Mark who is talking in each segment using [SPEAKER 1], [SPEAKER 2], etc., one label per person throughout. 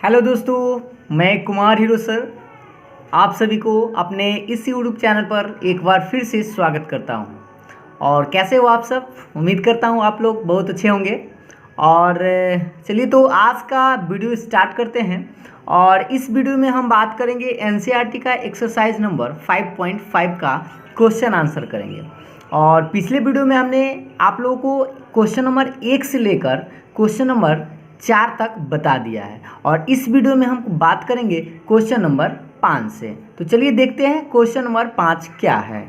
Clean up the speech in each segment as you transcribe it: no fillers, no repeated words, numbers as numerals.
[SPEAKER 1] Hello दोस्तों, मैं Kumar hero sir आप सभी को अपने इस यूट्यूब चैनल पर एक बार फिर से स्वागत करता हूं। और कैसे हो आप सब? उम्मीद करता हूं आप लोग बहुत अच्छे होंगे। और चलिए तो आज का वीडियो स्टार्ट करते हैं। और इस वीडियो में हम बात करेंगे एनसीईआरटी का एक्सरसाइज नंबर 5.5 का क्वेश्चन आंसर करेंगे। और पिछले वीडियो में हमने आप लोगों को क्वेश्चन नंबर 1 से लेकर क्वेश्चन नंबर 4 तक बता दिया है। और इस वीडियो में हम बात करेंगे क्वेश्चन नंबर 5 से। तो चलिए देखते हैं क्वेश्चन नंबर 5 क्या है।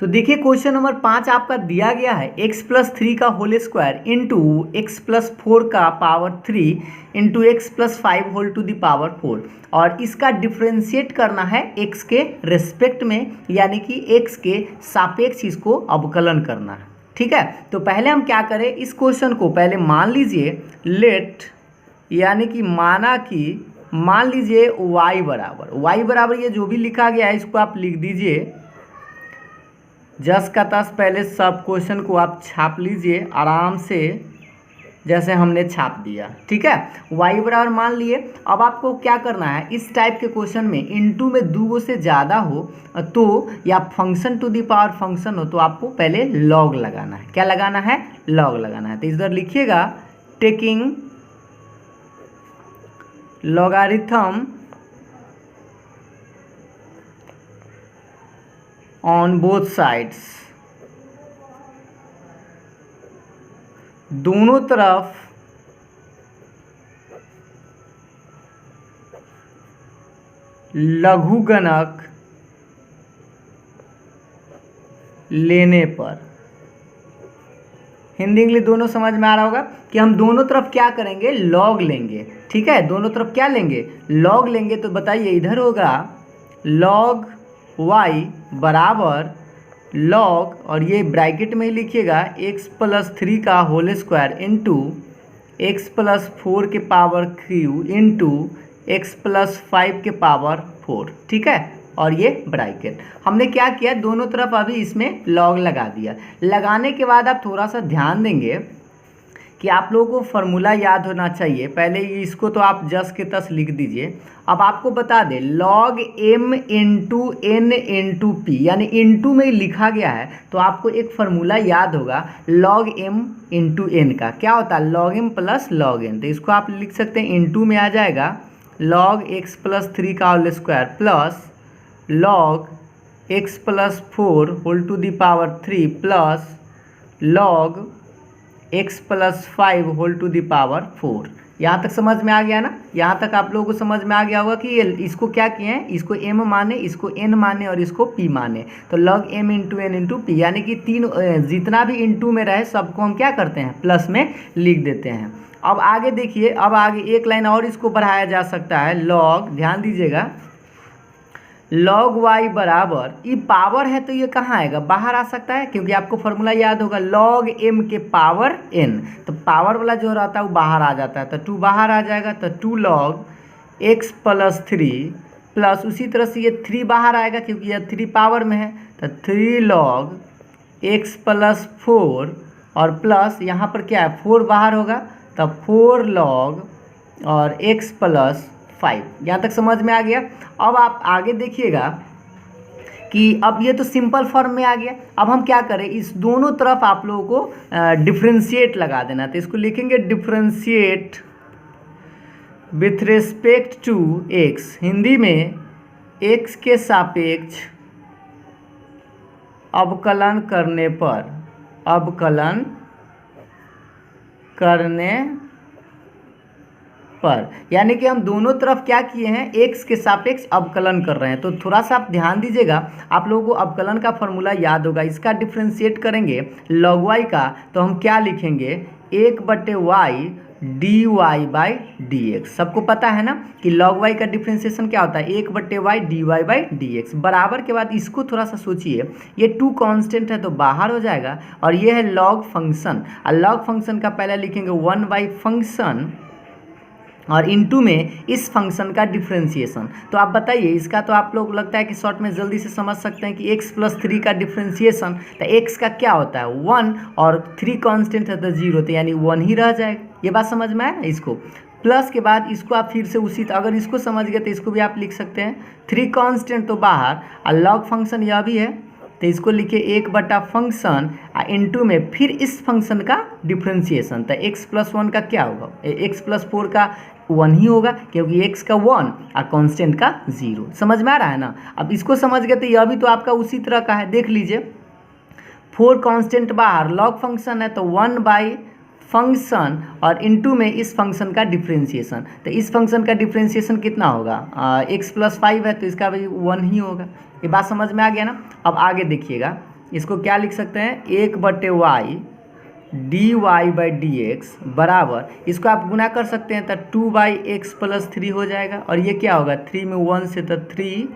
[SPEAKER 1] तो देखिए क्वेश्चन नंबर 5 आपका दिया गया है x+3 का होल स्क्वायर इंटू x+4 का power 3 into x+5 whole to the power 4। और इसका डिफ्रेंशिएट करना है x के रेस्पेक्ट में, यानी कि x के सापेक्ष इसको अवकलन करना है। ठीक है, तो पहले हम क्या करें, इस क्वेश्चन को पहले मान लीजिए लेट, यानी कि माना कि मान लीजिए y बराबर ये जो भी लिखा गया है इसको आप लिख दीजिए जस का तस। पहले सब क्वेश्चन को आप छाप लीजिए आराम से, जैसे हमने छाप दिया। ठीक है, y बराबर मान लिए। अब आपको क्या करना है, इस टाइप के क्वेश्चन में इनटू में दो से ज़्यादा हो तो, या function to the power function हो तो आपको पहले लॉग लगाना है। क्या लगाना है? लॉग लगाना है। तो इधर लिखिएगा taking logarithm on both sides, दोनों तरफ लघुगणक लेने पर। हिंदी इंग्लिश दोनों समझ में आ रहा होगा कि हम दोनों तरफ क्या करेंगे, लॉग लेंगे। ठीक है, दोनों तरफ क्या लेंगे, लॉग लेंगे। तो बताइए इधर होगा लॉग y बराबर लॉग, और ये ब्रैकेट में ही लिखिएगा x+3 का होल स्क्वायर इंटू x+4 के पावर 3 इंटू x+5 के पावर 4। ठीक है, और ये ब्रैकेट हमने क्या किया, दोनों तरफ अभी इसमें लॉग लगा दिया। लगाने के बाद आप थोड़ा सा ध्यान देंगे कि आप लोगों को फार्मूला याद होना चाहिए। पहले इसको तो आप जस के तस लिख दीजिए। अब आपको बता दें log m into n into P, यानी इंटू में लिखा गया है तो आपको एक फार्मूला याद होगा log m इंटू n का। क्या होता है? log m plus log n। तो इसको आप लिख सकते हैं इंटू में आ जाएगा log x+3 का whole square plus log x+4 whole to the power 3 plus log x+5 whole to the power 4। यहाँ तक समझ में आ गया ना? यहाँ तक आप लोगों को समझ में आ गया होगा कि ये इसको क्या किए हैं, इसको m माने, इसको n माने और इसको p माने। तो log m into n into P, यानी कि तीन जितना भी इंटू में रहे सबको हम क्या करते हैं, प्लस में लिख देते हैं। अब आगे देखिए, अब आगे एक लाइन और इसको बढ़ाया जा सकता है। log, ध्यान दीजिएगा, log y बराबर, ये पावर है तो ये कहाँ आएगा, बाहर आ सकता है, क्योंकि आपको फार्मूला याद होगा log m के पावर n। तो पावर वाला जो रहता है वो बाहर आ जाता है, तो 2 बाहर आ जाएगा। तो 2 log x+3 प्लस उसी तरह से ये 3 बाहर आएगा क्योंकि ये 3 पावर में है, तो 3 log x+4 और प्लस यहाँ पर क्या है, 4 बाहर होगा तो 4 log और x+5। यहाँ तक समझ में आ गया। अब आप आगे देखिएगा कि अब ये तो सिंपल फॉर्म में आ गया। अब हम क्या करें, इस दोनों तरफ आप लोगों को डिफरेंशिएट लगा देना। तो इसको लिखेंगे differentiate with respect to x, Hindi में x के सापेक्ष अवकलन करने पर, अवकलन करने पर, यानी कि हम दोनों तरफ क्या किए हैं, x के सापेक्ष अवकलन कर रहे हैं। तो थोड़ा सा आप ध्यान दीजिएगा, आप लोगों को अवकलन का फॉर्मूला याद होगा। इसका डिफ्रेंशिएट करेंगे log y का, तो हम क्या लिखेंगे, 1/y dy/dx। सबको पता है ना कि log y का डिफ्रेंशिएशन क्या होता है, 1/y dy/dx। बराबर के बाद इसको थोड़ा सा सोचिए, ये 2 कांस्टेंट है तो बाहर हो जाएगा, और ये है log फंक्शन। और log फंक्शन का पहले लिखेंगे 1 फंक्शन और इनटू में इस फंक्शन का डिफ्रेंशिएशन। तो आप बताइए, इसका तो आप लोग लगता है कि शॉर्ट में जल्दी से समझ सकते हैं कि x+3 का डिफ्रेंशिएशन, तो x का क्या होता है 1 और 3 कांस्टेंट है तो 0, तो यानी 1 ही रह जाएगा। ये बात समझ में आया ना इसको। प्लस के बाद इसको आप फिर से उसी, अगर इसको समझ गए तो इसको भी आप लिख सकते हैं 3 कांस्टेंट तो बाहर, और लॉग फंक्शन यह भी है तो इसको लिखिए 1 फंक्शन इनटू में फिर इस फंक्शन का डिफ्रेंशिएशन। तो x+1 का क्या होगा, x+4 का 1 ही होगा क्योंकि x का 1 और कांस्टेंट का 0। समझ में आ रहा है ना। अब इसको समझ गए तो यह भी तो आपका उसी तरह का है, देख लीजिए 4 कांस्टेंट बाहर, लॉग फंक्शन है तो 1 बाई फंक्शन और इनटू में इस फंक्शन का डिफ्रेंशिएशन। तो इस फंक्शन का डिफ्रेंशिएशन कितना होगा, x+5 है तो इसका भी 1 ही होगा। ये बात समझ में आ गया ना। अब आगे देखिएगा, इसको क्या लिख सकते हैं, 1/y dy/dx बराबर, इसको आप गुना कर सकते हैं तो 2/x+3 हो जाएगा, और ये क्या होगा 3 में 1 से तो 3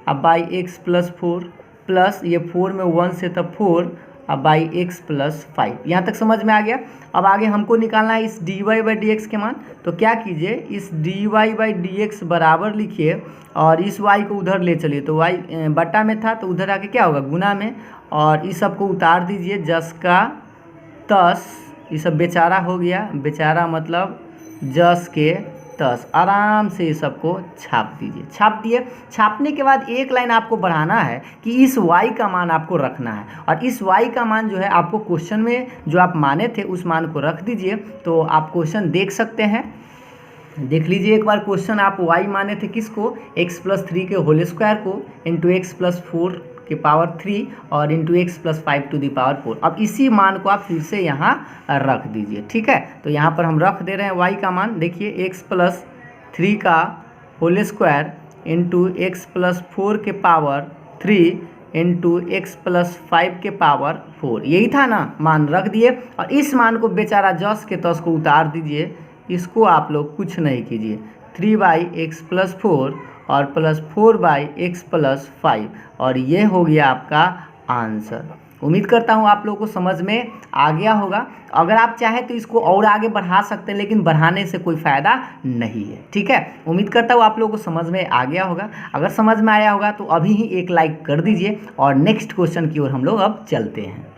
[SPEAKER 1] अब बाई x+4 प्लस ये 4 में 1 से तो 4 अब बाई x+5। यहाँ तक समझ में आ गया। अब आगे हमको निकालना है इस dy/dx के मान, तो क्या कीजिए इस dy/dx बराबर लिखिए और इस y को उधर ले चलिए, तो y बटा में था तो उधर आके क्या होगा गुना में, और इस सब को उतार दीजिए, जस का तस, ये सब बेचारा हो गया, बेचारा मतलब जस के तस, आराम से ये सबको छाप दीजिए। छाप दिए, छापने के बाद एक लाइन आपको बढ़ाना है कि इस y का मान आपको रखना है, और इस y का मान जो है आपको क्वेश्चन में जो आप माने थे उस मान को रख दीजिए। तो आप क्वेश्चन देख सकते हैं, देख लीजिए एक बार क्वेश्चन। आप y माने थे किसको, x+3 के होल स्क्वायर को इंटू x+4 की पावर 3 और into x+5 to the power 4। अब इसी मान को आप फिर से यहाँ रख दीजिए, ठीक है। तो यहाँ पर हम रख दे रहे हैं y का मान, देखिए x+3 का होल स्क्वायर इंटू x+4 के पावर 3 इंटू x+5 के पावर 4, यही था ना, मान रख दिए। और इस मान को बेचारा जस के तस को उतार दीजिए, इसको आप लोग कुछ नहीं कीजिए, 3/x+4 और प्लस 4/x+5, और ये हो गया आपका आंसर। उम्मीद करता हूँ आप लोगों को समझ में आ गया होगा। अगर आप चाहें तो इसको और आगे बढ़ा सकते हैं, लेकिन बढ़ाने से कोई फ़ायदा नहीं है, ठीक है। उम्मीद करता हूँ आप लोगों को समझ में आ गया होगा। अगर समझ में आया होगा तो अभी ही एक लाइक कर दीजिए, और नेक्स्ट क्वेश्चन की ओर हम लोग अब चलते हैं।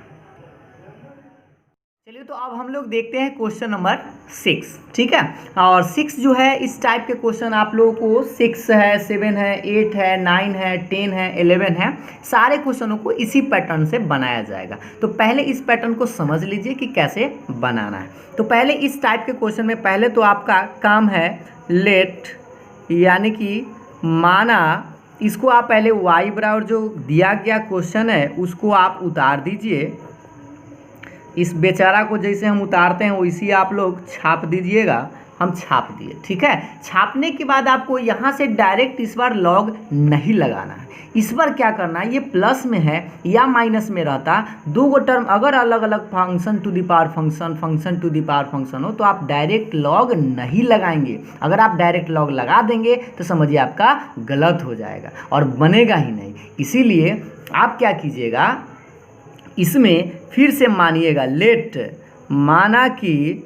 [SPEAKER 1] चलिए तो अब हम लोग देखते हैं क्वेश्चन नंबर 6, ठीक है। और 6 जो है, इस टाइप के क्वेश्चन आप लोगों को 6 है, 7 है, 8 है, 9 है, 10 है, 11 है, सारे क्वेश्चनों को इसी पैटर्न से बनाया जाएगा। तो पहले इस पैटर्न को समझ लीजिए कि कैसे बनाना है। तो पहले इस टाइप के क्वेश्चन में पहले तो आपका काम है लेट, यानी कि माना, इसको आप पहले y बराबर जो दिया गया क्वेश्चन है उसको आप उतार दीजिए। इस बेचारा को जैसे हम उतारते हैं वैसे आप लोग छाप दीजिएगा। हम छाप दिए, ठीक है। छापने के बाद आपको यहाँ से डायरेक्ट इस बार लॉग नहीं लगाना है। इस बार क्या करना है, ये प्लस में है या माइनस में रहता, दो गो टर्म अगर अलग अलग function to the power function, function to the power function हो तो आप डायरेक्ट लॉग नहीं लगाएंगे। अगर आप डायरेक्ट लॉग लगा देंगे तो समझिए आपका गलत हो जाएगा और बनेगा ही नहीं। इसीलिए आप क्या कीजिएगा, इसमें फिर से मानिएगा लेट, माना कि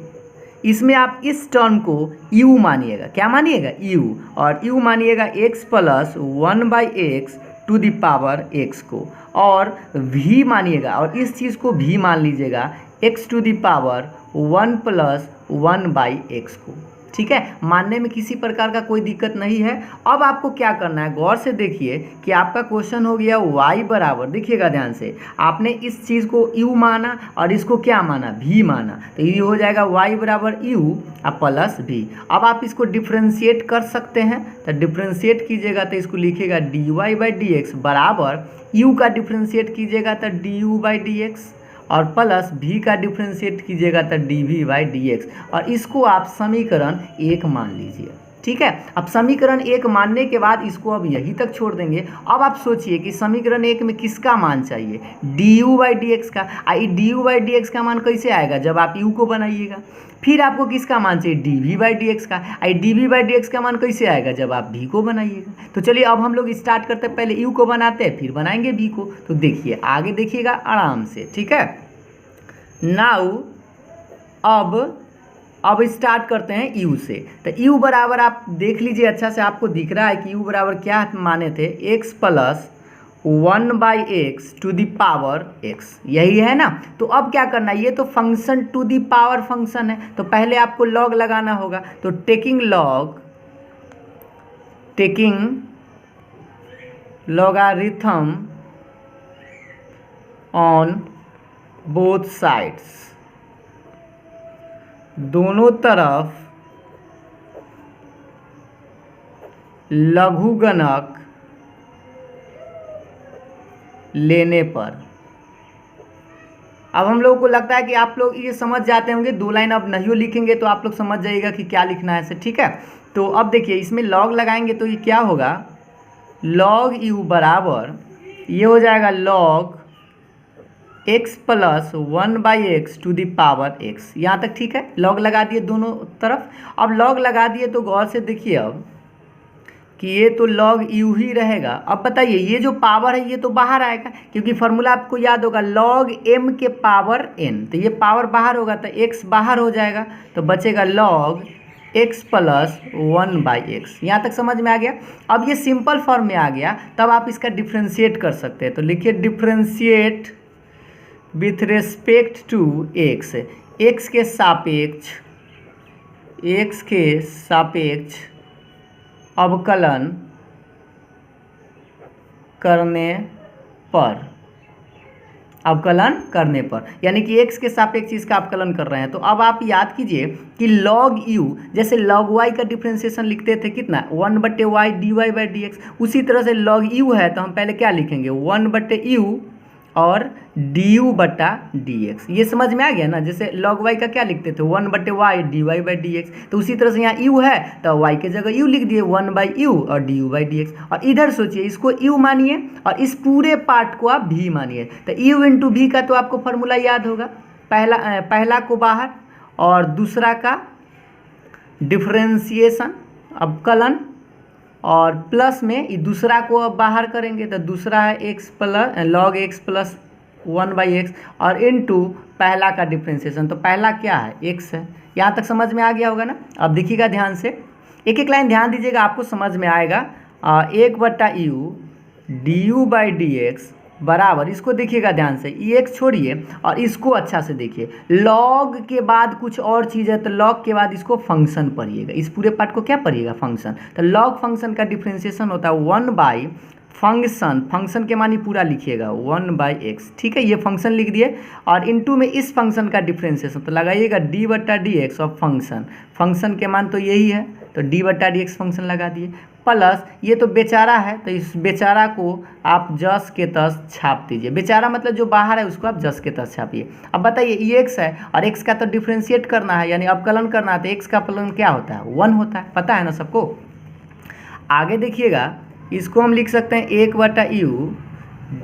[SPEAKER 1] इसमें आप इस टर्म को u मानिएगा। क्या मानिएगा, u, और u मानिएगा x प्लस 1/x to the power x को, और v मानिएगा, और इस चीज़ को v मान लीजिएगा x to the power 1 plus 1/x को, ठीक है। मानने में किसी प्रकार का कोई दिक्कत नहीं है। अब आपको क्या करना है, गौर से देखिए कि आपका क्वेश्चन हो गया y बराबर, देखिएगा ध्यान से, आपने इस चीज़ को u माना और इसको क्या माना, v माना, तो ये हो जाएगा y बराबर u प्लस v। अब आप इसको डिफ्रेंशिएट कर सकते हैं, तो डिफ्रेंशिएट कीजिएगा तो इसको लिखिएगा dy/dx बराबर u का डिफ्रेंशिएट कीजिएगा तो du/dx, और प्लस v का डिफ्रेंशिएट कीजिएगा तो dv/dx, और इसको आप समीकरण 1 मान लीजिए, ठीक है। अब समीकरण 1 मानने के बाद इसको अब यहीं तक छोड़ देंगे। अब आप सोचिए कि समीकरण 1 में किसका मान चाहिए, du/dx का। du/dx का मान कैसे आएगा, जब आप u को बनाइएगा। फिर आपको किसका मान चाहिए, dv/dx का। dv/dx का मान कैसे आएगा, जब आप v को बनाइएगा। तो चलिए अब हम लोग स्टार्ट करते हैं, पहले u को बनाते हैं फिर बनाएंगे v को। तो देखिए आगे देखिएगा आराम से, ठीक है। नाउ अब स्टार्ट करते हैं u से। तो u बराबर आप देख लीजिए अच्छा से, आपको दिख रहा है कि u बराबर क्या माने थे, x प्लस 1/x⁴ यही है ना। तो अब क्या करना है, ये तो function to the power function है, तो पहले आपको लॉग लगाना होगा। तो taking logarithm on both sides, दोनों तरफ लघुगणक लेने पर। अब हम लोगों को लगता है कि आप लोग ये समझ जाते होंगे, 2 लाइन अब नहीं लिखेंगे तो आप लोग समझ जाइएगा कि क्या लिखना है ऐसे, ठीक है। तो अब देखिए इसमें लॉग लगाएंगे तो ये क्या होगा, log u बराबर ये हो जाएगा log x + 1/x⁴ यहाँ तक ठीक है। लॉग लगा दिए दोनों तरफ। अब लॉग लगा दिए तो गौर से देखिए अब कि ये तो log u ही रहेगा। अब बताइए ये जो पावर है ये तो बाहर आएगा, क्योंकि फॉर्मूला आपको याद होगा log m के पावर n, तो ये पावर बाहर होगा तो x बाहर हो जाएगा, तो बचेगा log x + 1/x। यहाँ तक समझ में आ गया। अब ये सिंपल फॉर्म में आ गया, तब आप इसका डिफ्रेंशिएट कर सकते हैं। तो लिखिए differentiate with respect to x, x के सापेक्ष अवकलन करने पर, यानी कि x के सापेक्ष इसका अवकलन कर रहे हैं। तो अब आप याद कीजिए कि log u, जैसे log y का डिफ्रेंशिएशन लिखते थे कितना 1/y dy/dx, उसी तरह से log u है तो हम पहले क्या लिखेंगे 1/u और du/dx। ये समझ में आ गया ना। जैसे log y का क्या लिखते थे 1/y dy/dx, तो उसी तरह से यहाँ u है तो y के जगह u लिख दिए 1/u और du/dx। और इधर सोचिए इसको u मानिए और इस पूरे पार्ट को आप v मानिए, तो u × v का तो आपको फॉर्मूला याद होगा, पहला को बाहर और दूसरा का डिफ्रेंशिएशन अवकलन, और प्लस में दूसरा को अब बाहर करेंगे तो दूसरा है log x + 1/x और इनटू पहला का डिफ्रेंशिएशन, तो पहला क्या है x है। यहाँ तक समझ में आ गया होगा ना। अब देखिएगा ध्यान से, एक एक लाइन ध्यान दीजिएगा, आपको समझ में आएगा। 1/u du/dx बराबर, इसको देखिएगा ध्यान से, ये एक छोड़िए और इसको अच्छा से देखिए। लॉग के बाद कुछ और चीज़ है तो लॉग के बाद इसको फंक्शन पढ़िएगा, इस पूरे पार्ट को क्या पढ़िएगा फंक्शन। तो लॉग फंक्शन का डिफ्रेंशिएशन होता है 1/फंक्शन, फंक्शन के मानी पूरा लिखिएगा 1/x, ठीक है। ये फंक्शन लिख दिए और इनटू में इस फंक्शन का डिफ्रेंशिएशन, तो लगाइएगा d/dx ऑफ फंक्शन के मान तो यही है तो d/dx फंक्शन लगा दिए, प्लस ये तो बेचारा है तो इस बेचारा को आप जस के तस छाप दीजिए। बेचारा मतलब जो बाहर है उसको आप जस के तस छापिए। अब बताइए ये x है और x का तो डिफ्रेंशिएट करना है यानी अवकलन करना है, तो x का अवकलन क्या होता है 1 होता है, पता है ना सबको। आगे देखिएगा इसको हम लिख सकते हैं 1/u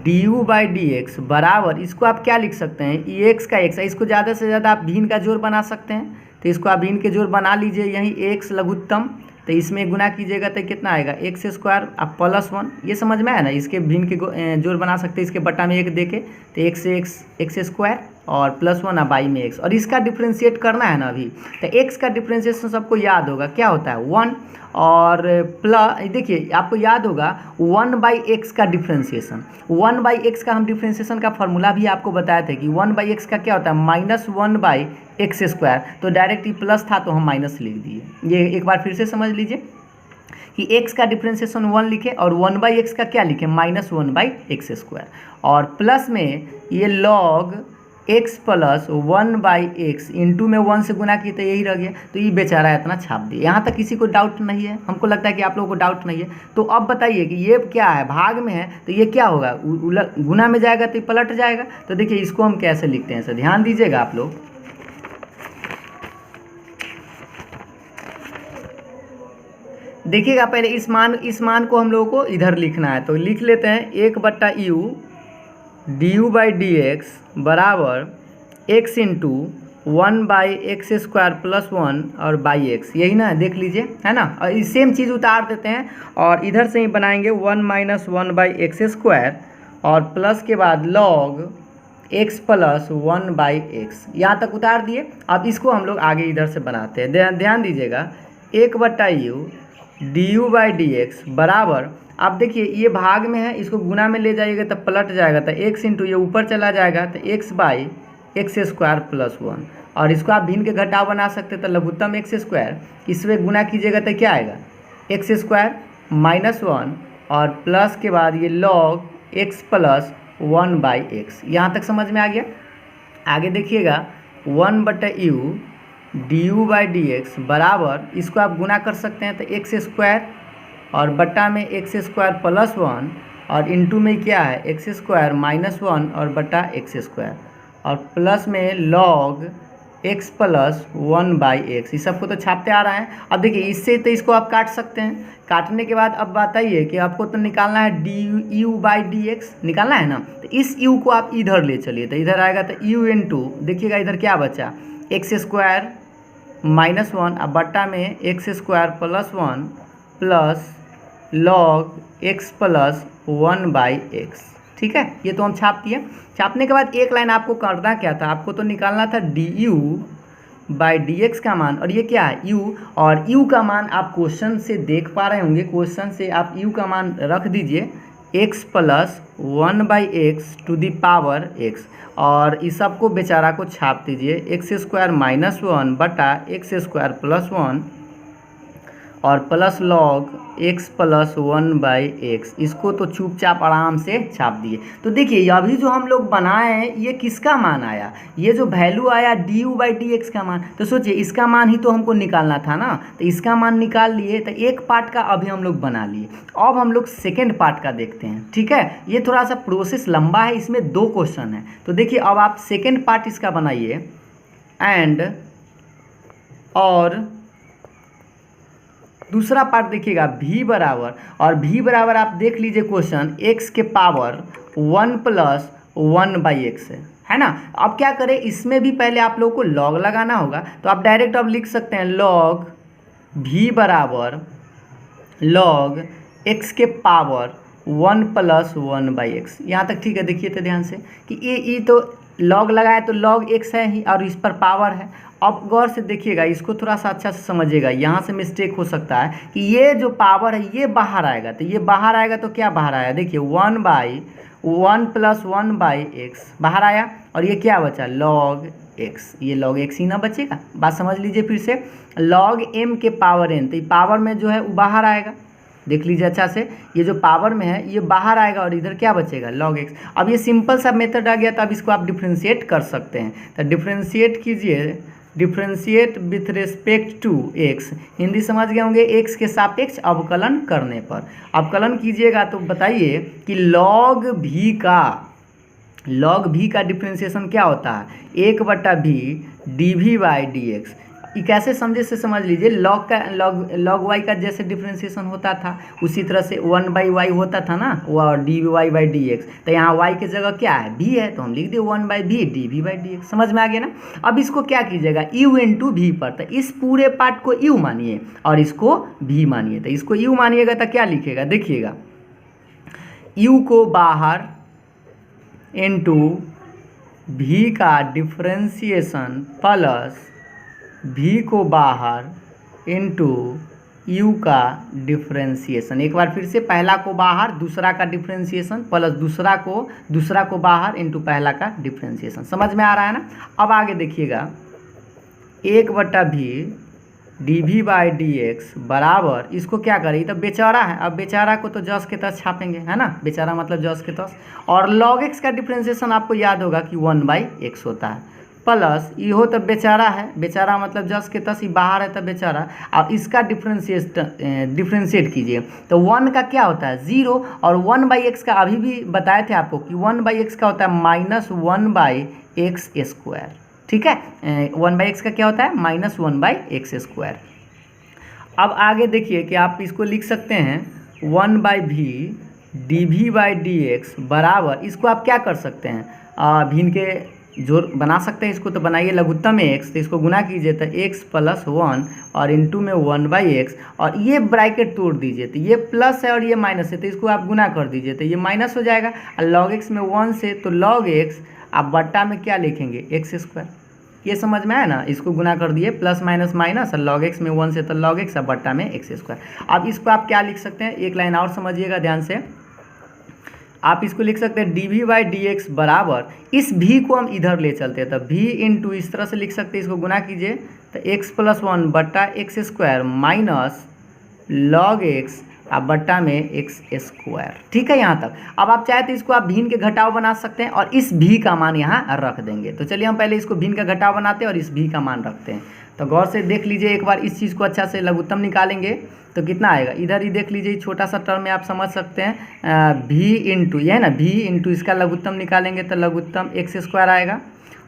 [SPEAKER 1] du/dx बराबर, इसको आप क्या लिख सकते हैं x का x है, इसको ज़्यादा से ज़्यादा आप भिन्न का जोड़ बना सकते हैं, तो इसको आप भिन्न के जोड़ बना लीजिए। यहीं x लघुत्तम, तो इसमें गुना कीजिएगा तो कितना आएगा x² अब +1, ये समझ में आया ना। इसके भिन्न के जोड़ बना सकते हैं, इसके बटा में 1 देके तो x² और +1 अब y में x, और इसका डिफ्रेंशिएट करना है ना अभी, तो x का डिफ्रेंशिएशन सबको याद होगा क्या होता है 1, और प्लस देखिए आपको याद होगा 1/x का डिफ्रेंशिएशन, 1/x का हम डिफ्रेंशिएशन का फॉर्मूला भी आपको बताए थे कि 1/x का क्या होता है -1/x², तो डायरेक्ट ही प्लस था तो हम माइनस लिख दिए। ये एक बार फिर से समझ लीजिए कि x का डिफ्रेंशिएशन 1 लिखे और 1/x का क्या लिखे -1/x², और प्लस में ये log x + 1/x इंटू में 1 से गुना किए तो यही रह गया, तो ये बेचारा इतना छाप दिए। यहाँ तक किसी को डाउट नहीं है, हमको लगता है कि आप लोगों को डाउट नहीं है। तो अब बताइए कि ये क्या है, भाग में है तो ये क्या होगा गुना में जाएगा तो ये पलट जाएगा। तो देखिए इसको हम कैसे लिखते हैं, सर ध्यान दीजिएगा आप लोग। देखिएगा पहले इस मान को हम लोगों को इधर लिखना है, तो लिख लेते हैं 1/u du/dx बराबर x × 1/x² + 1 और x, यही ना देख लीजिए है ना। और इस सेम चीज़ उतार देते हैं और इधर से ही बनाएंगे 1 - 1/x² और प्लस के बाद log x + 1/x, यहाँ तक उतार दिए। अब इसको हम लोग आगे इधर से बनाते हैं, ध्यान दीजिएगा 1/u D you by D x बराबर, आप देखिए ये भाग में है, इसको गुना में ले जाइएगा तो पलट जाएगा, तो एक्स इंटू ये ऊपर चला जाएगा तो x by x square plus 1, और इसको आप भिन्न के घटाव बना सकते हैं, तो लघुत्तम एक्स स्क्वायर इसमें गुना कीजिएगा तो क्या आएगा एक्स स्क्वायर माइनस 1 और प्लस के बाद ये log x plus 1 by x. यहाँ तक समझ में आ गया। आगे देखिएगा 1/u D you by D x बराबर, इसको आप गुना कर सकते हैं तो एक्स स्क्वायर और बट्टा में एक्स स्क्वायर प्लस 1 और इंटू में क्या है एक्स स्क्वायर माइनस 1 और बट्टा एक्स स्क्वायर और प्लस में log x plus 1 by x. इस सबको तो छापते आ रहा है। अब देखिए इससे तो इसको आप काट सकते हैं। काटने के बाद अब बताइए कि आपको तो निकालना है D you by D x निकालना है ना, तो इस यू को आप इधर ले चलिए, तो इधर आएगा तो यू इंटू देखिएगा इधर क्या बचा एक्स स्क्वायर माइनस 1 अब बट्टा में x square plus 1 plus log x plus 1 by x. ठीक है, ये तो हम छाप दिए। छापने के बाद एक लाइन आपको करना क्या था, आपको तो निकालना था D you by D x का मान, और ये क्या है यू, और यू का मान आप क्वेश्चन से देख पा रहे होंगे। क्वेश्चन से आप यू का मान रख दीजिए x plus 1 by x to the power x, और इस सब को बेचारा को छाप दीजिए एक्स स्क्वायर माइनस 1 बटा एक्स स्क्वायर प्लस 1 और plus log x plus 1 by x. इसको तो चुपचाप आराम से छाप दिए। तो देखिए अभी जो हम लोग बनाए हैं ये किसका मान आया, ये जो वैल्यू आया D you by D x का मान। तो सोचिए इसका मान ही तो हमको निकालना था ना, तो इसका मान निकाल लिए, तो एक पार्ट का अभी हम लोग बना लिए। अब हम लोग सेकेंड पार्ट का देखते हैं। ठीक है, ये थोड़ा सा प्रोसेस लंबा है, इसमें 2 क्वेश्चन है। तो देखिए अब आप सेकेंड पार्ट इसका बनाइए एंड और दूसरा पार्ट देखिएगा v बराबर, और v बराबर आप देख लीजिए क्वेश्चन x के पावर 1 प्लस 1 बाई एक्स है ना। अब क्या करें, इसमें भी पहले आप लोगों को लॉग लगाना होगा, तो आप डायरेक्ट अब लिख सकते हैं लॉग v बराबर लॉग x के पावर 1 प्लस 1 बाई एक्स। यहाँ तक ठीक है। देखिए तो ध्यान से कि ये तो लॉग लगाया तो लॉग x है ही और इस पर पावर है। अब गौर से देखिएगा, इसको थोड़ा सा अच्छा से समझिएगा, यहाँ से मिस्टेक हो सकता है कि ये जो पावर है ये बाहर आएगा, तो ये बाहर आएगा तो क्या बाहर आया, देखिए 1 बाई 1 प्लस 1 बाई एक्स बाहर आया, और ये क्या बचा लॉग एक्स, ये लॉग एक्स ही ना बचेगा। बात समझ लीजिए फिर से, लॉग m के पावर n, तो ये पावर में जो है वो बाहर आएगा। देख लीजिए अच्छा से, ये जो पावर में है ये बाहर आएगा और इधर क्या बचेगा लॉग एक्स। अब ये सिंपल सा मेथड आ गया, तो अब इसको आप डिफ्रेंशिएट कर सकते हैं। तो डिफ्रेंशिएट कीजिए, differentiate with respect to x, Hindi समझ गए होंगे, एक्स के सापेक्ष अवकलन करने पर। अवकलन कीजिएगा तो बताइए कि लॉग भी का डिफ्रेंशिएशन क्या होता है 1/v d we by D x. ये कैसे समझे से समझ लीजिए, लॉग वाई का जैसे डिफ्रेंशिएशन होता था उसी तरह से 1 बाई वाई होता था ना, वो d Y by D x. तो यहाँ वाई की जगह क्या है भी है, तो हम लिख दिए 1 बाई भी d we by D x. समझ में आ गया ना। अब इसको क्या कीजिएगा यू इंटू भी पर, तो इस पूरे पार्ट को यू मानिए और इसको भी मानिए। तो इसको यू मानिएगा तो क्या लिखेगा, देखिएगा यू को बाहर इंटू भी का डिफ्रेंशिएशन प्लस v को बाहर इंटू u का डिफ्रेंशिएशन। एक बार फिर से, पहला को बाहर दूसरा का डिफ्रेंशिएशन प्लस दूसरा को बाहर इंटू पहला का डिफ्रेंशिएशन। समझ में आ रहा है ना। अब आगे देखिएगा 1/v d we by D x बराबर, इसको क्या करें, ये तो बेचारा है, अब बेचारा को तो जस के तस छापेंगे है ना, बेचारा मतलब जस के तस। और लॉग एक्स का डिफ्रेंशिएशन आपको याद होगा कि 1 बाई एक्स होता है, प्लस इहो तो बेचारा है, बेचारा मतलब जस के तस ही बाहर है तो बेचारा। अब इसका डिफ्रेंशिएट कीजिए तो 1 का क्या होता है 0, और 1 बाई एक्स का अभी भी बताए थे आपको कि 1 बाई एक्स का होता है माइनस 1 बाई एक्स स्क्वायर। ठीक है, 1 बाई एक्स का क्या होता है माइनस 1 बाई एक्स स्क्वायर। अब आगे देखिए कि आप इसको लिख सकते हैं 1 बाई भी d we by D x बराबर, इसको आप क्या कर सकते हैं भिन्न के जोड़ बना सकते हैं। इसको तो बनाइए लघुत्तम एक्स, तो इसको गुना कीजिए तो x प्लस 1 और इंटू में 1 बाई एक्स, और ये ब्रैकेट तोड़ दीजिए तो ये प्लस है और ये माइनस है, तो इसको आप गुना कर दीजिए तो ये माइनस हो जाएगा। और लॉग एक्स में 1 से तो लॉग एक्स, आप बट्टा में क्या लिखेंगे एक्स स्क्वायर। ये समझ में आया ना, इसको गुना कर दिए प्लस माइनस माइनस, और लॉग एक्स में 1 से तो लॉग एक्स, और बट्टा में एक्स स्क्वायर। अब इसको आप क्या लिख सकते हैं, एक लाइन और समझिएगा ध्यान से, आप इसको लिख सकते हैं d we by D x बराबर, इस भी को हम इधर ले चलते हैं तो भी इंटू इस तरह से लिख सकते हैं, इसको गुना कीजिए तो एक्स प्लस 1 बट्टा x square minus log x अब बट्टा में एक्स स्क्वायर। ठीक है यहाँ तक। अब आप चाहे तो इसको आप भिन्न के घटाव बना सकते हैं और इस भी का मान यहाँ रख देंगे। तो चलिए हम पहले इसको भिन्न का घटाव बनाते हैं और इस भी का मान रखते हैं। तो गौर से देख लीजिए एक बार, इस चीज़ को अच्छा से लघुत्तम निकालेंगे तो कितना आएगा, इधर ही देख लीजिए, छोटा सा टर्म में आप समझ सकते हैं भी इंटू, ये है ना भी इंटू इसका लघुत्तम निकालेंगे तो लघुत्तम एक्स स्क्वायर आएगा,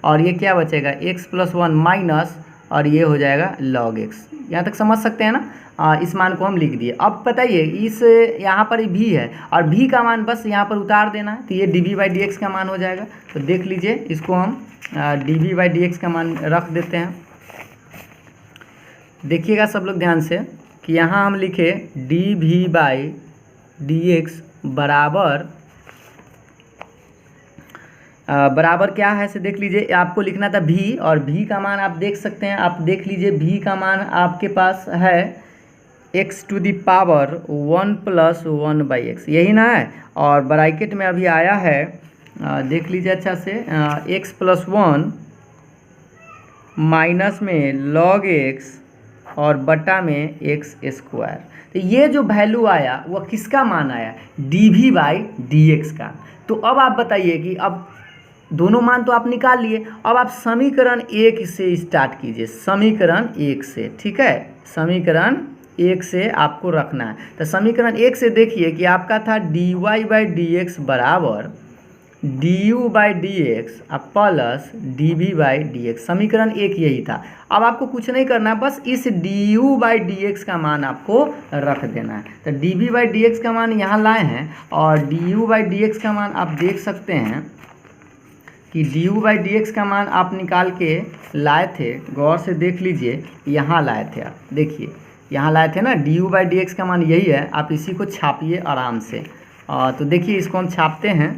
[SPEAKER 1] और ये क्या बचेगा एक्स प्लस 1 माइनस, और ये हो जाएगा लॉग एक्स। यहाँ तक समझ सकते हैं ना। इस मान को हम लिख दिए। अब बताइए इस यहाँ पर भी है और भी का मान बस यहाँ पर उतार देना है, तो ये d we by D x का मान हो जाएगा। तो देख लीजिए इसको हम d we by D x का मान रख देते हैं। देखिएगा सब लोग ध्यान से कि यहाँ हम लिखे d we by D x बराबर बराबर क्या है से देख लीजिए, आपको लिखना था भी, और भी का मान आप देख सकते हैं, आप देख लीजिए भी का मान आपके पास है x to the power 1 plus 1 by x, यही ना है। और ब्रैकेट में अभी आया है देख लीजिए अच्छा से एक्स प्लस 1 माइनस में लॉग एक्स और बटा में एक्स स्क्वायर। तो ये जो वैल्यू आया वो किसका मान आया, d we by D x का। तो अब आप बताइए कि अब दोनों मान तो आप निकाल लिए, अब आप समीकरण 1 से स्टार्ट कीजिए, समीकरण 1 से। ठीक है, समीकरण 1 से आपको रखना है। तो समीकरण 1 से देखिए कि आपका था D Y by D x बराबर D you by D x plus D we by D X. समीकरण 1 यही था। अब आपको कुछ नहीं करना है, बस इस d you by D x का मान आपको रख देना है। तो d we by D x का मान यहाँ लाए हैं, और d you by D x का मान आप देख सकते हैं कि d you by D x का मान आप निकाल के लाए थे। गौर से देख लीजिए, यहाँ लाए थे आप, देखिए यहाँ लाए थे ना, D you by D x का मान यही है। आप इसी को छापिए आराम से। तो देखिए इसको हम छापते हैं,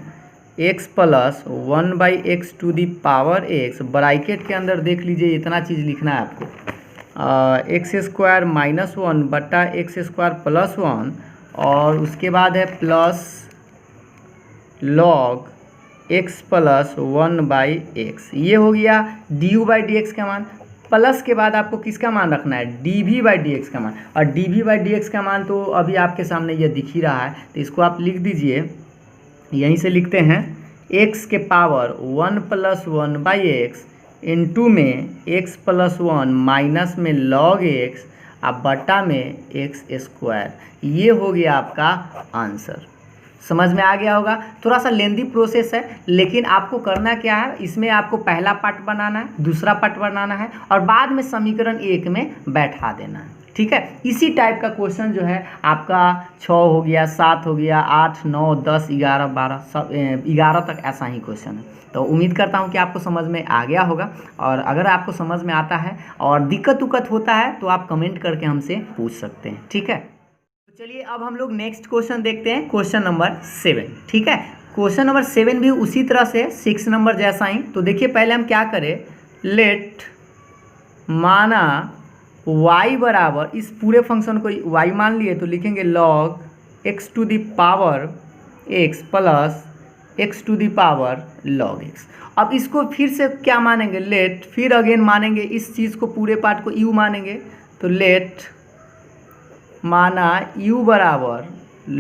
[SPEAKER 1] x plus 1 by x to the power x, bracket के अंदर देख लीजिए इतना चीज़ लिखना है आपको, एक्स स्क्वायर माइनस 1 बटा एक्स स्क्वायर प्लस 1, और उसके बाद है plus log x plus 1 by x. ये हो गया D you by D x का मान। प्लस के बाद आपको किसका मान रखना है, d we by D x का मान। और d we by D x का मान तो अभी आपके सामने ये दिख ही रहा है, तो इसको आप लिख दीजिए, यहीं से लिखते हैं x के power 1 plus 1 by x into में x प्लस 1 माइनस में लॉग एक्स अब बटा में एक्स स्क्वायर। ये हो गया आपका आंसर। समझ में आ गया होगा। थोड़ा सा लेंदी प्रोसेस है, लेकिन आपको करना क्या है, इसमें आपको पहला पार्ट बनाना है, दूसरा पार्ट बनाना है, और बाद में समीकरण 1 में बैठा देना है। ठीक है, इसी टाइप का क्वेश्चन जो है आपका 6 हो गया, 7 हो गया, 8, 9, 10, 11, 12 सब 11 तक ऐसा ही क्वेश्चन है। तो उम्मीद करता हूँ कि आपको समझ में आ गया होगा, और अगर आपको समझ में आता है और दिक्कत उक्कत होता है तो आप कमेंट करके हमसे पूछ सकते हैं। ठीक है, तो चलिए अब हम लोग नेक्स्ट क्वेश्चन देखते हैं, क्वेश्चन नंबर 7। ठीक है, क्वेश्चन नंबर 7 भी उसी तरह से 6 नंबर जैसा ही। तो देखिए पहले हम क्या करें, लेट माना y बराबर, इस पूरे फंक्शन को y मान लिए तो लिखेंगे log x to the power x plus x to the power log x। अब इसको फिर से क्या मानेंगे, लेट, फिर अगेन मानेंगे इस चीज़ को, पूरे पार्ट को u मानेंगे। तो लेट माना u बराबर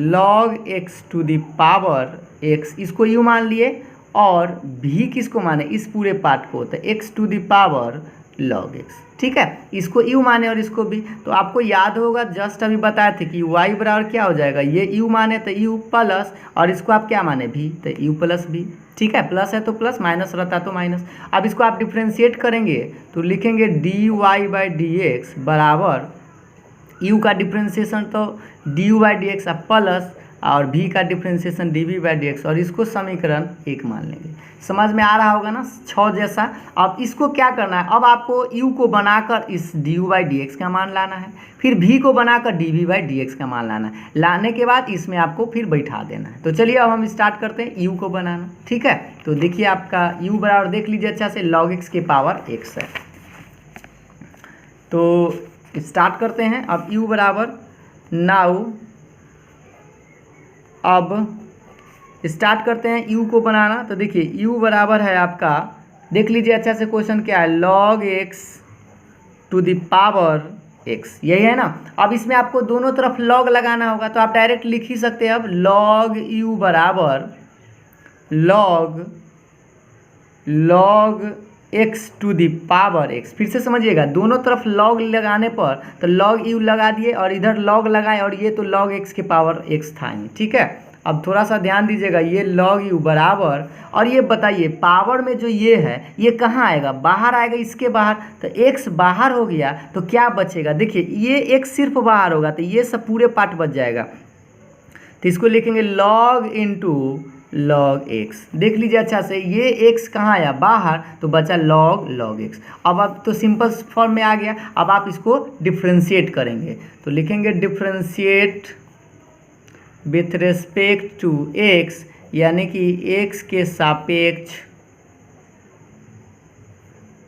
[SPEAKER 1] log x to the power x, इसको u मान लिए, और भी किसको माने, इस पूरे पार्ट को, तो x to the power log x। ठीक है, इसको u माने और इसको भी। तो आपको याद होगा, जस्ट अभी बताए थे कि y बराबर क्या हो जाएगा, ये u माने तो u प्लस, और इसको आप क्या माने भी, तो u प्लस भी। ठीक है, प्लस है तो प्लस, माइनस रहता तो माइनस। अब इसको आप डिफ्रेंशिएट करेंगे तो लिखेंगे d Y by D x बराबर u का डिफ्रेंशिएशन तो d you by D x plus और v का डिफ्रेंशिएशन dv/dx, और इसको समीकरण 1 मान लेंगे। समझ में आ रहा होगा ना 6 जैसा। अब इसको क्या करना है, अब आपको u को बनाकर इस du/dx का मान लाना है, फिर v को बनाकर dv/dx का मान लाना है। लाने के बाद इसमें आपको फिर बैठा देना है। तो चलिए अब हम स्टार्ट करते हैं u को बनाना। ठीक है, तो देखिए आपका u बराबर देख लीजिए अच्छा से log x के पावर x है। तो स्टार्ट करते हैं। अब u बराबर नाउ अब स्टार्ट करते हैं u को बनाना। तो देखिए u बराबर है आपका, देख लीजिए अच्छा से क्वेश्चन क्या है, log x to the power x, यही है ना। अब इसमें आपको दोनों तरफ log लगाना होगा, तो आप डायरेक्ट लिख ही सकते हैं। अब log u बराबर log x to the power x। फिर से समझिएगा, दोनों तरफ log लगाने पर तो log u लगा दिए और इधर log लगाए, और ये तो log x के पावर x था ही। ठीक है, अब थोड़ा सा ध्यान दीजिएगा, ये log u बराबर, और ये बताइए पावर में जो ये है ये कहाँ आएगा, बाहर आएगा, इसके बाहर। तो x बाहर हो गया तो क्या बचेगा, देखिए ये x सिर्फ बाहर होगा तो ये सब पूरे पार्ट बच जाएगा। तो इसको लिखेंगे log इंटू log x। देख लीजिए अच्छा से, ये x कहाँ आया, बाहर, तो बचा log x। अब तो सिंपल फॉर्म में आ गया। अब आप इसको डिफ्रेंशिएट करेंगे, तो लिखेंगे differentiate with respect to x, यानी कि x के सापेक्ष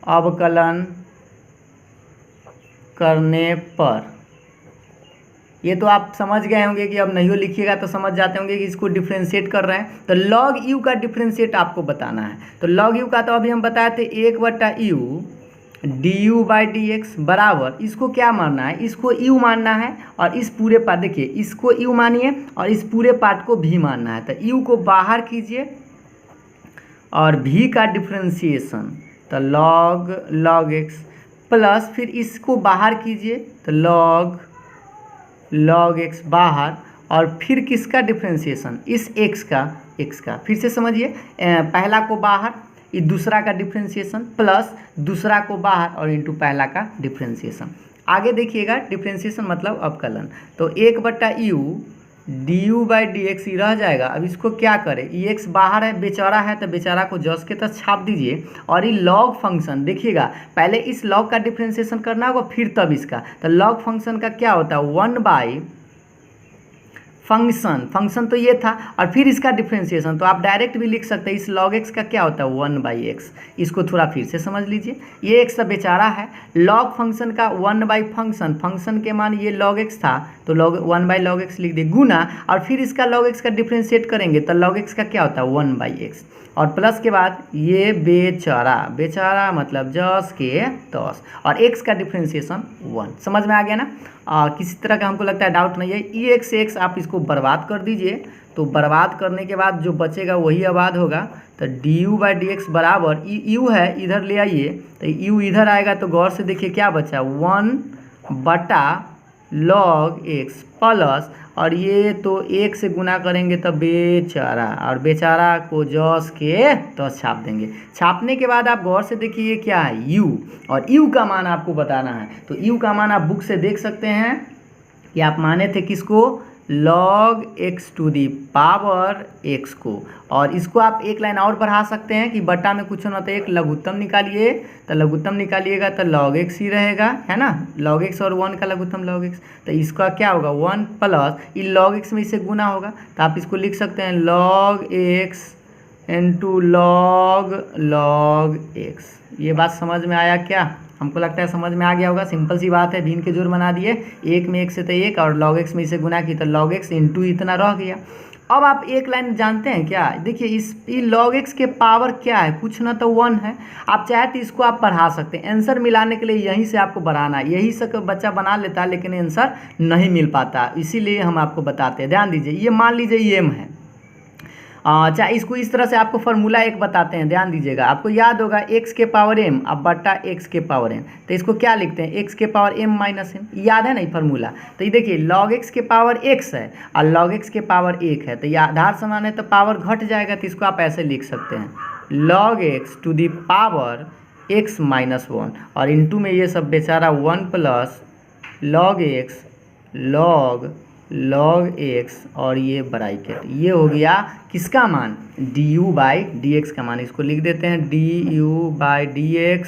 [SPEAKER 1] अवकलन करने पर। ये तो आप समझ गए होंगे कि अब नहीं हो लिखिएगा तो समझ जाते होंगे कि इसको डिफ्रेंशिएट कर रहे हैं। तो log u का डिफ्रेंशिएट आपको बताना है। तो log u का तो अभी हम बताए थे 1/u du/dx बराबर, इसको क्या मानना है, इसको u मानना है, और इस पूरे पार्ट, देखिए इसको u मानिए और इस पूरे पार्ट को v मानना है। तो u को बाहर कीजिए और v का डिफ्रेंशिएशन, तो log x प्लस, फिर इसको बाहर कीजिए तो log x बाहर, और फिर किसका डिफ्रेंशिएशन, इस x का। फिर से समझिए, पहला को बाहर, ये दूसरा का डिफ्रेंशिएशन, प्लस दूसरा को बाहर और इंटू पहला का डिफ्रेंशिएशन। आगे देखिएगा, डिफ्रेंशिएशन मतलब अवकलन। तो 1/u du/dx ही रह जाएगा। अब इसको क्या करें, ये x बाहर है, बेचारा है, तो बेचारा को जस के तस छाप दीजिए। और ये log फंक्शन देखिएगा, पहले इस log का डिफ्रेंशिएशन करना होगा, फिर तब इसका। तो log फंक्शन का क्या होता है, 1 फंक्शन तो ये था, और फिर इसका डिफ्रेंशिएशन। तो आप डायरेक्ट भी लिख सकते हैं, इस log x का क्या होता है 1/x। इसको थोड़ा फिर से समझ लीजिए, ये x बेचारा है, log फंक्शन का 1 फंक्शन के मान ये log x था, तो 1/log x लिख दिए, गुना, और फिर इसका log x का डिफ्रेंशिएट करेंगे तो log x का क्या होता है 1/x, और प्लस के बाद ये बेचारा मतलब जस के तस, और x का डिफ्रेंशिएशन 1। समझ में आ गया ना। किसी तरह का हमको लगता है डाउट नहीं है। e(x) आप इसको बर्बाद कर दीजिए, तो बर्बाद करने के बाद जो बचेगा वही आबाद होगा। तो du/dx बराबर u है, इधर ले आइए, तो u इधर आएगा, तो गौर से देखिए क्या बचा, 1/log x प्लस, और ये तो 1 से गुना करेंगे तो बेचारा, और बेचारा को जस के तो छाप देंगे। छापने के बाद आप गौर से देखिए ये क्या है, u, और u का मान आपको बताना है। तो u का मान आप बुक से देख सकते हैं कि आप माने थे किसको, log x to the power x को। और इसको आप एक लाइन और बढ़ा सकते हैं कि बट्टा में कुछ ना तो एक लघुत्तम निकालिए, तो लघुत्तम निकालिएगा तो log x ही रहेगा, है ना, log x और 1 का लघुत्तम log x। तो इसका क्या होगा 1 प्लस, ये log x में इसे गुना होगा, तो आप इसको लिख सकते हैं log x into log x। ये बात समझ में आया क्या, हमको लगता है समझ में आ गया होगा। सिंपल सी बात है, भिन्न के जोड़ बना दिए, 1 में 1 से तो 1, और log x में इसे गुना की तो log x इंटू इतना रह गया। अब आप एक लाइन जानते हैं क्या, देखिए इस log x के पावर क्या है, कुछ ना तो 1 है। आप चाहे तो इसको आप बढ़ा सकते हैं, आंसर मिलाने के लिए यहीं से आपको बढ़ाना है। यही से बच्चा बना लेता है लेकिन आंसर नहीं मिल पाता, इसीलिए हम आपको बताते हैं। ध्यान दीजिए, ये मान लीजिए m है, चाहे इसको इस तरह से आपको फार्मूला एक बताते हैं, ध्यान दीजिएगा। आपको याद होगा x के पावर m अब बट्टा x के पावर n, तो इसको क्या लिखते हैं, x के पावर m माइनस n, याद है ना ये फार्मूला। तो ये देखिए log x के पावर x है और log x के पावर 1 है, तो ये आधार समान है तो पावर घट जाएगा, तो इसको आप ऐसे लिख सकते हैं log x to the power x minus 1, और इंटू में ये सब बेचारा 1 plus log x log log x और ये ब्रैकेट, ये हो गया किसका मान, du/dx का मान। इसको लिख देते हैं du/dx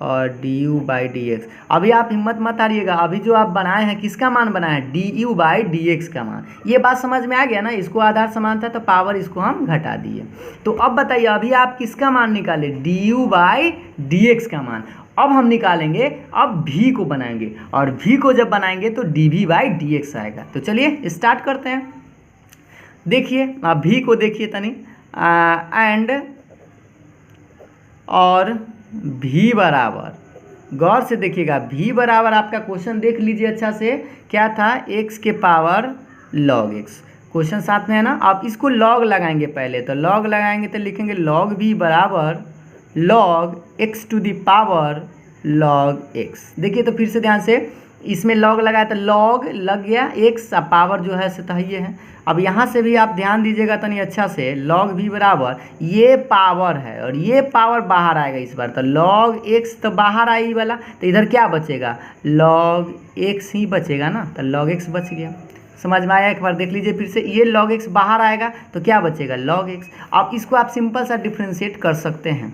[SPEAKER 1] और du/dx। अभी आप हिम्मत मत हारिएगा, अभी जो आप बनाए हैं किसका मान बनाए हैं, du/dx का मान। ये बात समझ में आ गया ना, इसको आधार समान था तो पावर इसको हम घटा दिए। तो अब बताइए अभी आप किसका मान निकाले, du/dx का मान। अब हम निकालेंगे, अब v को बनाएंगे और v को जब बनाएंगे तो dv/dx आएगा। तो चलिए स्टार्ट करते हैं। देखिए आप v को देखिए तनी, एंड और v बराबर, गौर से देखिएगा, v बराबर आपका क्वेश्चन देख लीजिए अच्छा से, क्या था, x के पावर log x। क्वेश्चन साथ में है ना। आप इसको log लगाएंगे पहले, तो log लगाएंगे तो लिखेंगे log v बराबर log x to the power log x। देखिए तो फिर से ध्यान से, इसमें log लगाया तो log लग गया x, पावर जो है से तो ये है। अब यहाँ से भी आप ध्यान दीजिएगा तनी अच्छा से, log v बराबर ये पावर है और ये पावर बाहर आएगा इस बार, तो log x तो बाहर आई वाला, तो इधर क्या बचेगा, log x ही बचेगा ना, तो log x बच गया। समझ में आया, एक बार देख लीजिए फिर से, ये log x बाहर आएगा तो क्या बचेगा, log x। अब इसको आप सिंपल सा डिफ्रेंशिएट कर सकते हैं,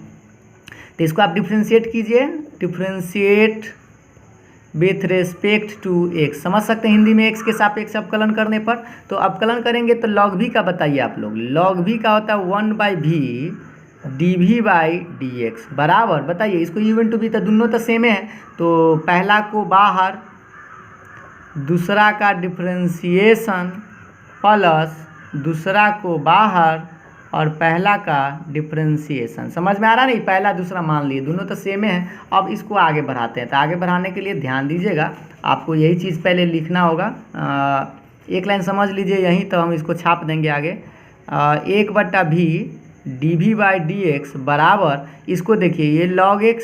[SPEAKER 1] तो इसको आप डिफ्रेंशिएट कीजिए, differentiate with respect to x। समझ सकते हैं हिंदी में x के सापेक्ष अवकलन करने पर। तो अवकलन करेंगे तो log v का बताइए आप लोग, log v का होता है 1/v dv/dx बराबर, बताइए इसको u × v, तो दोनों तो सेम है, तो पहला को बाहर, दूसरा का डिफ्रेंशिएशन प्लस दूसरा को बाहर और पहला का डिफ्रेंशिएशन। समझ में आ रहा नहीं, पहला दूसरा मान लिए, दोनों तो सेम है। अब इसको आगे बढ़ाते हैं, तो आगे बढ़ाने के लिए ध्यान दीजिएगा, आपको यही चीज़ पहले लिखना होगा। एक लाइन समझ लीजिए यहीं, तो हम इसको छाप देंगे आगे। 1/v dv/dx बराबर, इसको देखिए ये log x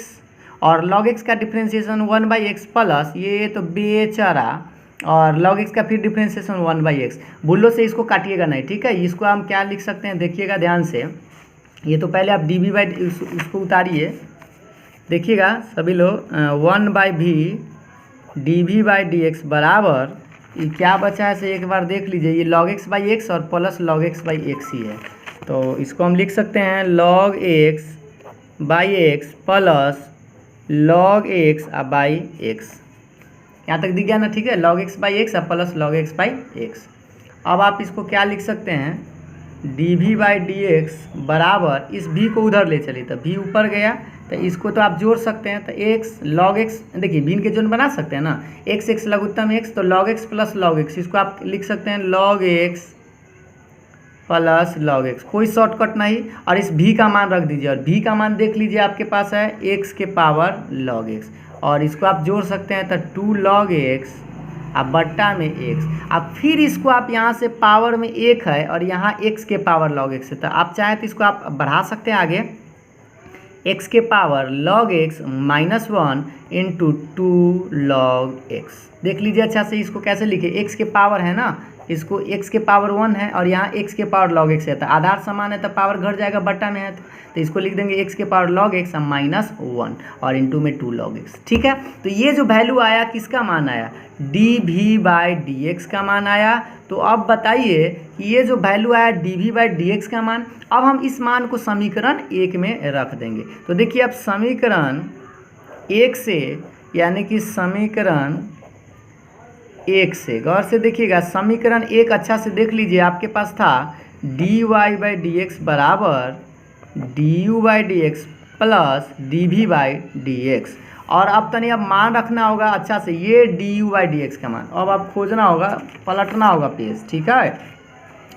[SPEAKER 1] और log x का डिफ्रेंशिएशन 1/x प्लस ये तो बेचारा, और log x का फिर डिफ्रेंशिएशन 1/x। भूलों से इसको काटिएगा नहीं, ठीक है। इसको हम क्या लिख सकते हैं, देखिएगा ध्यान से, ये तो पहले आप इसको उतारिए, देखिएगा सभी लोग, 1/v dv/dx बराबर, ये क्या बचा है से एक बार देख लीजिए, ये log x/x और प्लस log x/x ही है, तो इसको हम लिख सकते हैं log x/x plus log x/x। यहाँ तक दिख गया ना, ठीक है, log x/x plus log x/x। अब आप इसको क्या लिख सकते हैं, dv/dx बराबर, इस v को उधर ले चलिए तो v ऊपर गया, तो इसको तो आप जोड़ सकते हैं, तो x log x, देखिए भिन्न के जोड़ बना सकते हैं ना, x लघुत्तम x, तो log x plus log x, इसको आप लिख सकते हैं log x plus log x, कोई शॉर्टकट नहीं। और इस v का मान रख दीजिए, और v का मान देख लीजिए आपके पास है x के पावर log x, और इसको आप जोड़ सकते हैं तो 2 log x अब बट्टा में x। अब फिर इसको आप यहाँ से पावर में 1 है और यहाँ x के पावर log x है, तो आप चाहें तो इसको आप बढ़ा सकते हैं आगे, x के power log x -1 into 2 log x। देख लीजिए अच्छा से, इसको कैसे लिखे, x के पावर है ना, इसको x के पावर 1 है और यहाँ x के पावर log x है, तो आधार समान है तो पावर घट जाएगा, बट्टा में है तो इसको लिख देंगे x के पावर log x -1 और इंटू में 2 log x, ठीक है। तो ये जो वैल्यू आया किसका मान आया, dv/dx का मान आया। तो अब बताइए कि ये जो वैल्यू आया dv/dx का मान, अब हम इस मान को समीकरण 1 में रख देंगे। तो देखिए अब समीकरण 1 से, यानी कि समीकरण 1 से, गौर से देखिएगा, समीकरण 1 अच्छा से देख लीजिए, आपके पास था dy/dx बराबर du/dx प्लस dv/dx, और अब तनी अब मान रखना होगा अच्छा से, ये du/dx का मान अब आप खोजना होगा, पलटना होगा पेज, ठीक है।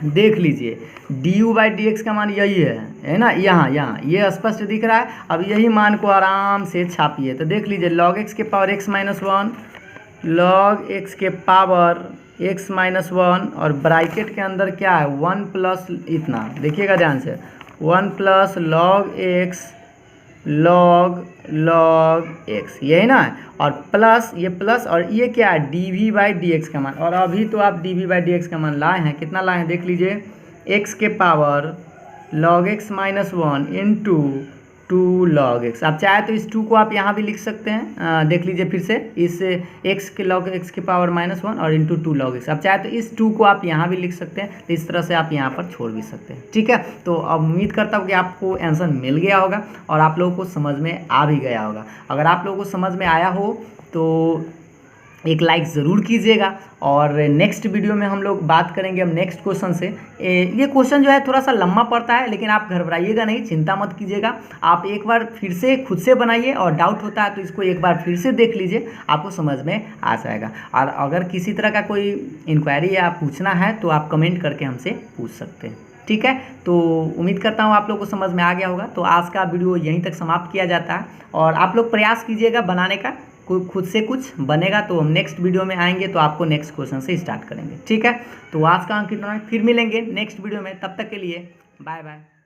[SPEAKER 1] देख लीजिए du/dx का मान यही है ना, यहाँ ये स्पष्ट दिख रहा है। अब यही मान को आराम से छापिए, तो देख लीजिए log x के पावर x -1 log x के पावर x -1 और ब्रैकेट के अंदर क्या है 1 प्लस इतना, देखिएगा ध्यान से, 1 plus log x log x, यही ना, और प्लस ये प्लस, और ये क्या है dv/dx का मान। और अभी तो आप dv/dx का मान लाए हैं, कितना लाए हैं देख लीजिए, x के power log x -1 into 2 log x। आप चाहे तो इस 2 को आप यहाँ भी लिख सकते हैं, देख लीजिए फिर से, इस x के log x के पावर -1 और इंटू 2 log x। आप चाहे तो इस 2 को आप यहाँ भी लिख सकते हैं, तो इस तरह से आप यहाँ पर छोड़ भी सकते हैं। ठीक है, तो अब उम्मीद करता हूँ कि आपको आंसर मिल गया होगा और आप लोगों को समझ में आ भी गया होगा। अगर आप लोगों को समझ में आया हो तो एक लाइक ज़रूर कीजिएगा। और नेक्स्ट वीडियो में हम लोग बात करेंगे अब नेक्स्ट क्वेश्चन से। ये क्वेश्चन जो है थोड़ा सा लंबा पड़ता है, लेकिन आप घबराइएगा नहीं, चिंता मत कीजिएगा। आप एक बार फिर से खुद से बनाइए और डाउट होता है तो इसको एक बार फिर से देख लीजिए, आपको समझ में आ जाएगा। और अगर किसी तरह का कोई इंक्वायरी या पूछना है तो आप कमेंट करके हमसे पूछ सकते हैं। ठीक है, तो उम्मीद करता हूँ आप लोगों को समझ में आ गया होगा। तो आज का वीडियो यहीं तक समाप्त किया जाता है और आप लोग प्रयास कीजिएगा बनाने का, खुद से कुछ बनेगा तो हम नेक्स्ट वीडियो में आएंगे तो आपको नेक्स्ट क्वेश्चन से स्टार्ट करेंगे। ठीक है, तो आज का अंक इतना है, फिर मिलेंगे नेक्स्ट वीडियो में, तब तक के लिए बाय बाय।